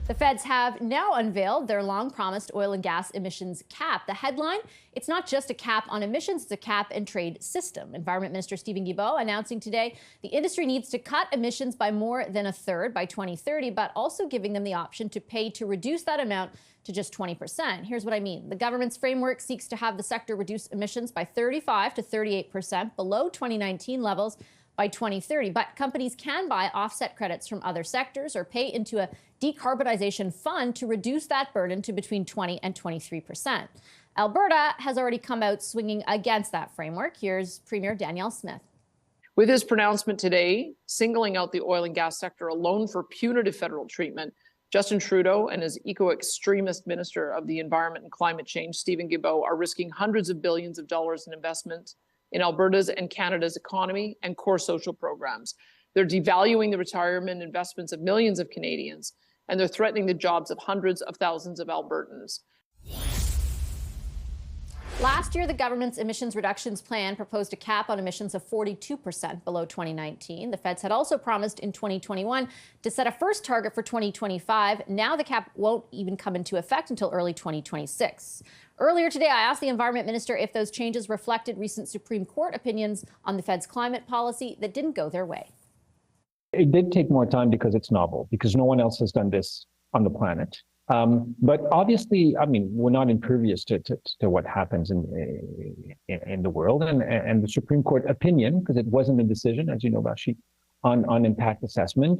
The feds have now unveiled their long-promised oil and gas emissions cap. The headline, it's not just a cap on emissions, it's a cap and trade system. Environment Minister Steven Guilbeault announcing today the industry needs to cut emissions by more than a third by 2030, but also giving them the option to pay to reduce that amount to just 20%. Here's what I mean. The government's framework seeks to have the sector reduce emissions by 35 to 38% below 2019 levels by 2030. But companies can buy offset credits from other sectors or pay into a decarbonization fund to reduce that burden to between 20 and 23%. Alberta has already come out swinging against that framework. Here's Premier Danielle Smith. With his pronouncement today, singling out the oil and gas sector alone for punitive federal treatment, Justin Trudeau and his eco-extremist Minister of the Environment and Climate Change, Steven Guilbeault, are risking hundreds of billions of dollars in investment in Alberta's and Canada's economy and core social programs. They're devaluing the retirement investments of millions of Canadians, and they're threatening the jobs of hundreds of thousands of Albertans. Last year, the government's emissions reductions plan proposed a cap on emissions of 42% below 2019. The feds had also promised in 2021 to set a first target for 2025. Now the cap won't even come into effect until early 2026. Earlier today, I asked the Environment Minister if those changes reflected recent Supreme Court opinions on the fed's climate policy that didn't go their way. It did take more time because it's novel, because no one else has done this on the planet. But obviously, I mean, we're not impervious to what happens in the world, and the Supreme Court opinion, because it wasn't a decision, as you know, Bashi, on impact assessment.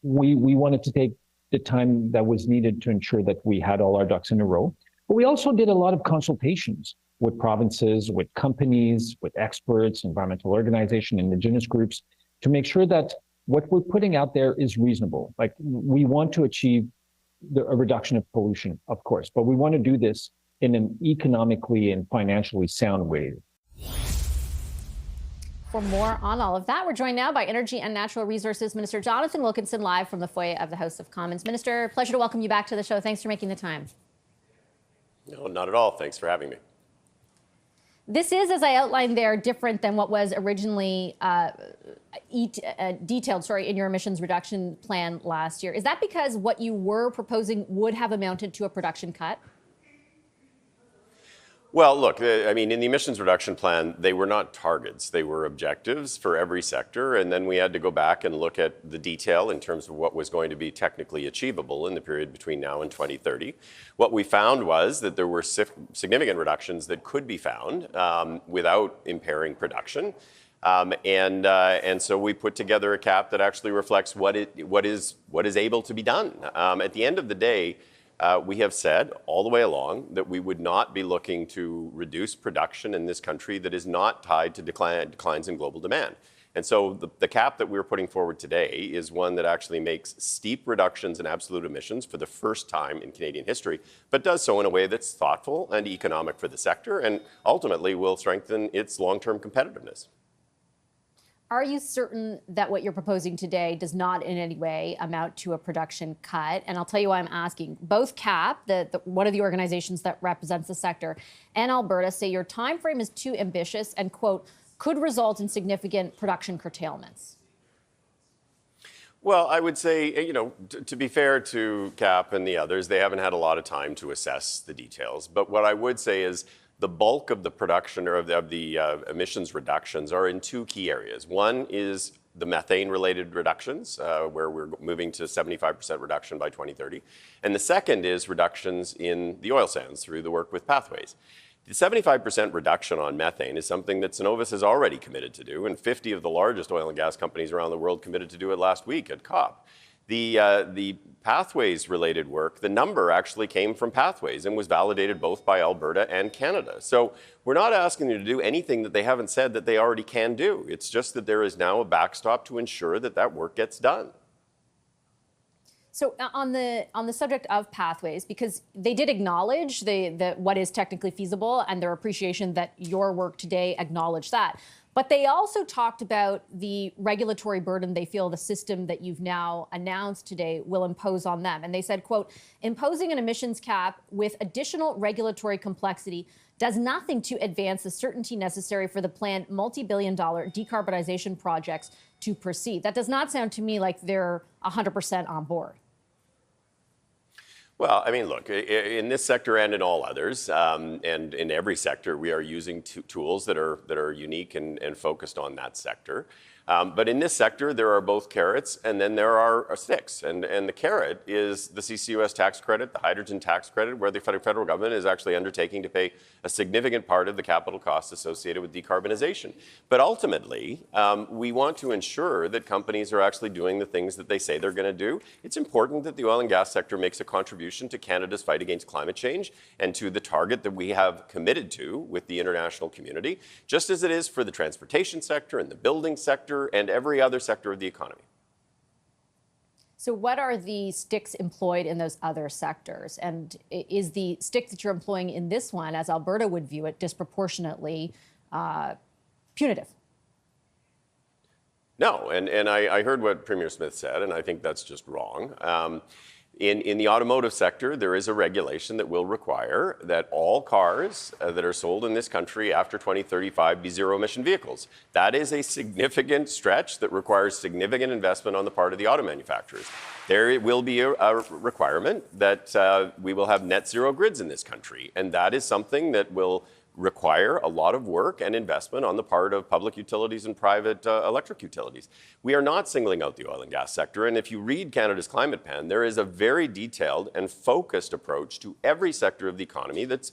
We wanted to take the time that was needed to ensure that we had all our ducks in a row. But we also did a lot of consultations with provinces, with companies, with experts, environmental organizations, indigenous groups, to make sure that what we're putting out there is reasonable. Like, we want to achieve a reduction of pollution, of course, but we want to do this in an economically and financially sound way. For more on all of that, we're joined now by Energy and Natural Resources Minister Jonathan Wilkinson, live from the foyer of the House of Commons. Minister, pleasure to welcome you back to the show. Thanks for making the time. No, not at all. Thanks for having me. This is, as I outlined there, different than what was originally detailed, in your emissions reduction plan last year. Is that because what you were proposing would have amounted to a production cut? Well, look, I mean, in the emissions reduction plan, they were not targets. They were objectives for every sector. And then we had to go back and look at the detail in terms of what was going to be technically achievable in the period between now and 2030. What we found was that there were significant reductions that could be found without impairing production. And so we put together a cap that actually reflects what is able to be done. At the end of the day, we have said all the way along that we would not be looking to reduce production in this country that is not tied to declines in global demand. And so the cap that we're putting forward today is one that actually makes steep reductions in absolute emissions for the first time in Canadian history, but does so in a way that's thoughtful and economic for the sector, and ultimately will strengthen its long-term competitiveness. Are you certain that what you're proposing today does not in any way amount to a production cut? And I'll tell you why I'm asking. Both CAP, one of the organizations that represents the sector, and Alberta say your time frame is too ambitious and, quote, could result in significant production curtailments. Well, I would say, you know, to be fair to CAP and the others, they haven't had a lot of time to assess the details. But what I would say is, the bulk of the production or of the emissions reductions are in two key areas. One is the methane-related reductions, where we're moving to 75% reduction by 2030. And the second is reductions in the oil sands through the work with Pathways. The 75% reduction on methane is something that Cenovus has already committed to do, and 50 of the largest oil and gas companies around the world committed to do it last week at COP. The Pathways-related work, the number actually came from Pathways and was validated both by Alberta and Canada. So we're not asking them to do anything that they haven't said that they already can do. It's just that there is now a backstop to ensure that that work gets done. So on the subject of Pathways, because they did acknowledge what is technically feasible and their appreciation that your work today acknowledged that. But they also talked about the regulatory burden they feel the system that you've now announced today will impose on them. And they said, quote, imposing an emissions cap with additional regulatory complexity does nothing to advance the certainty necessary for the planned multi-billion-dollar decarbonization projects to proceed. That does not sound to me like they're 100% on board. Well, I mean, look, in this sector and in all others, and in every sector, we are using tools that are unique and focused on that sector. But in this sector, there are both carrots and then there are sticks. And the carrot is the CCUS tax credit, the hydrogen tax credit, where the federal government is actually undertaking to pay a significant part of the capital costs associated with decarbonization. But ultimately, we want to ensure that companies are actually doing the things that they say they're going to do. It's important that the oil and gas sector makes a contribution to Canada's fight against climate change and to the target that we have committed to with the international community, just as it is for the transportation sector and the building sector and every other sector of the economy. So what are the sticks employed in those other sectors? And is the stick that you're employing in this one, as Alberta would view it, disproportionately punitive? No, and I heard what Premier Smith said, and I think that's just wrong. In the automotive sector, there is a regulation that will require that all cars that are sold in this country after 2035 be zero-emission vehicles. That is a significant stretch that requires significant investment on the part of the auto manufacturers. There will be a requirement that we will have net zero grids in this country, and that is something that will require a lot of work and investment on the part of public utilities and private electric utilities. We are not singling out the oil and gas sector, and if you read Canada's climate plan, there is a very detailed and focused approach to every sector of the economy that's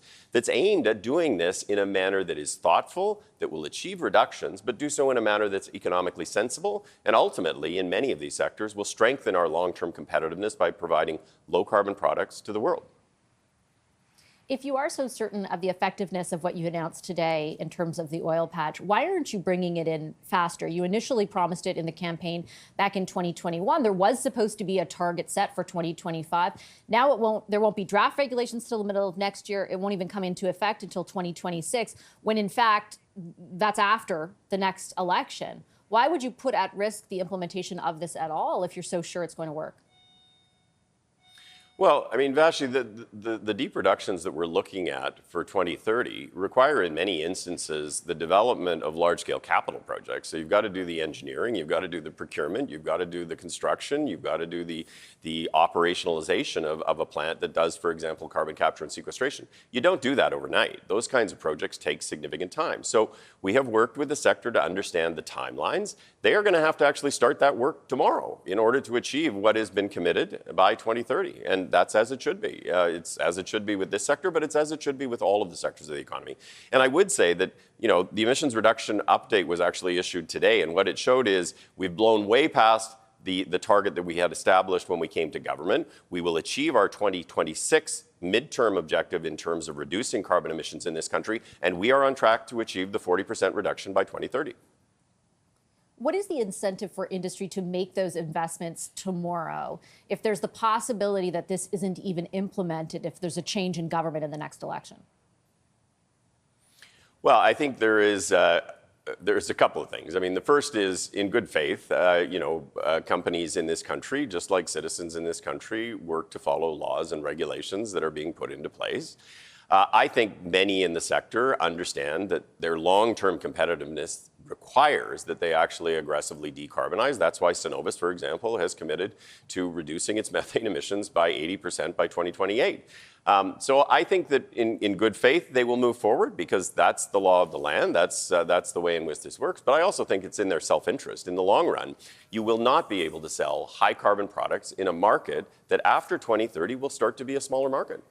aimed at doing this in a manner that is thoughtful, that will achieve reductions, but do so in a manner that's economically sensible, and ultimately, in many of these sectors, will strengthen our long-term competitiveness by providing low-carbon products to the world. If you are so certain of the effectiveness of what you announced today in terms of the oil patch, why aren't you bringing it in faster? You initially promised it in the campaign back in 2021. There was supposed to be a target set for 2025. Now there won't be draft regulations till the middle of next year. It won't even come into effect until 2026, when in fact, that's after the next election. Why would you put at risk the implementation of this at all if you're so sure it's going to work? Well, I mean, Vashi, the deep reductions that we're looking at for 2030 require, in many instances, the development of large-scale capital projects. So you've got to do the engineering, you've got to do the procurement, you've got to do the construction, you've got to do the operationalization of a plant that does, for example, carbon capture and sequestration. You don't do that overnight. Those kinds of projects take significant time. So we have worked with the sector to understand the timelines. They are going to have to actually start that work tomorrow in order to achieve what has been committed by 2030. And that's as it should be. It's as it should be with this sector, but it's as it should be with all of the sectors of the economy. And I would say that, the emissions reduction update was actually issued today. And what it showed is we've blown way past the target that we had established when we came to government. We will achieve our 2026 midterm objective in terms of reducing carbon emissions in this country. And we are on track to achieve the 40% reduction by 2030. What is the incentive for industry to make those investments tomorrow if there's the possibility that this isn't even implemented if there's a change in government in the next election? Well, I think there's a couple of things. I mean, the first is, in good faith, companies in this country, just like citizens in this country, work to follow laws and regulations that are being put into place. I think many in the sector understand that their long-term competitiveness requires that they actually aggressively decarbonize. That's why Cenovus, for example, has committed to reducing its methane emissions by 80% by 2028. So I think that in good faith, they will move forward because that's the law of the land. That's the way in which this works. But I also think it's in their self-interest. In the long run, you will not be able to sell high-carbon products in a market that after 2030 will start to be a smaller market.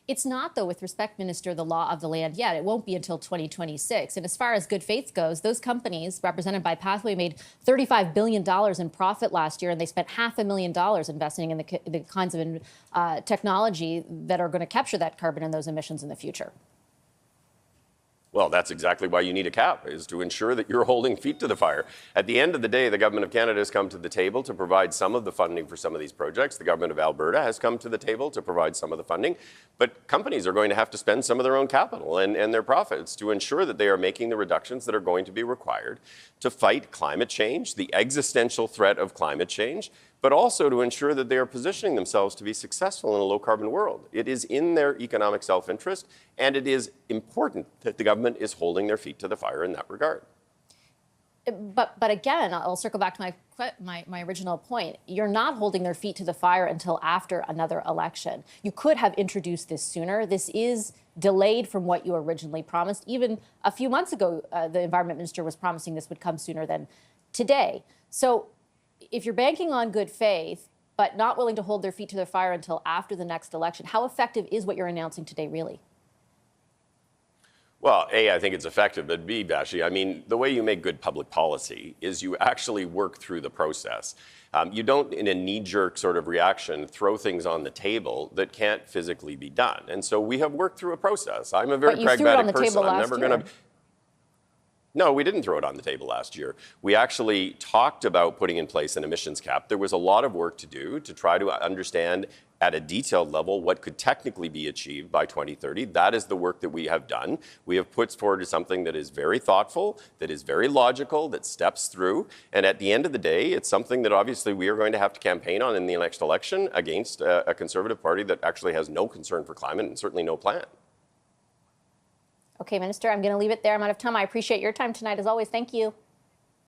It's not, though, with respect, Minister, the law of the land yet. It won't be until 2026. And as far as good faith goes, those companies represented by Pathway made $35 billion in profit last year, and they spent $500,000 investing in the kinds of technology that are going to capture that carbon and those emissions in the future. Well, that's exactly why you need a cap, is to ensure that you're holding feet to the fire. At the end of the day, the Government of Canada has come to the table to provide some of the funding for some of these projects. The Government of Alberta has come to the table to provide some of the funding. But companies are going to have to spend some of their own capital and their profits to ensure that they are making the reductions that are going to be required to fight climate change, the existential threat of climate change, but also to ensure that they are positioning themselves to be successful in a low-carbon world. It is in their economic self-interest, and it is important that the government is holding their feet to the fire in that regard. But again, I'll circle back to my original point. You're not holding their feet to the fire until after another election. You could have introduced this sooner. This is delayed from what you originally promised. Even a few months ago, the environment minister was promising this would come sooner than today. So if you're banking on good faith, but not willing to hold their feet to the fire until after the next election, how effective is what you're announcing today, really? Well, A, I think it's effective, but B, Vashi, I mean, the way you make good public policy is you actually work through the process. You don't, in a knee-jerk sort of reaction, throw things on the table that can't physically be done. And so we have worked through a process. I'm a very pragmatic person. I'm never going to... No, we didn't throw it on the table last year. We actually talked about putting in place an emissions cap. There was a lot of work to do to try to understand at a detailed level what could technically be achieved by 2030. That is the work that we have done. We have put forward something that is very thoughtful, that is very logical, that steps through. And at the end of the day, it's something that obviously we are going to have to campaign on in the next election against a Conservative Party that actually has no concern for climate and certainly no plan. Okay, Minister, I'm going to leave it there. I'm out of time. I appreciate your time tonight, as always. Thank you.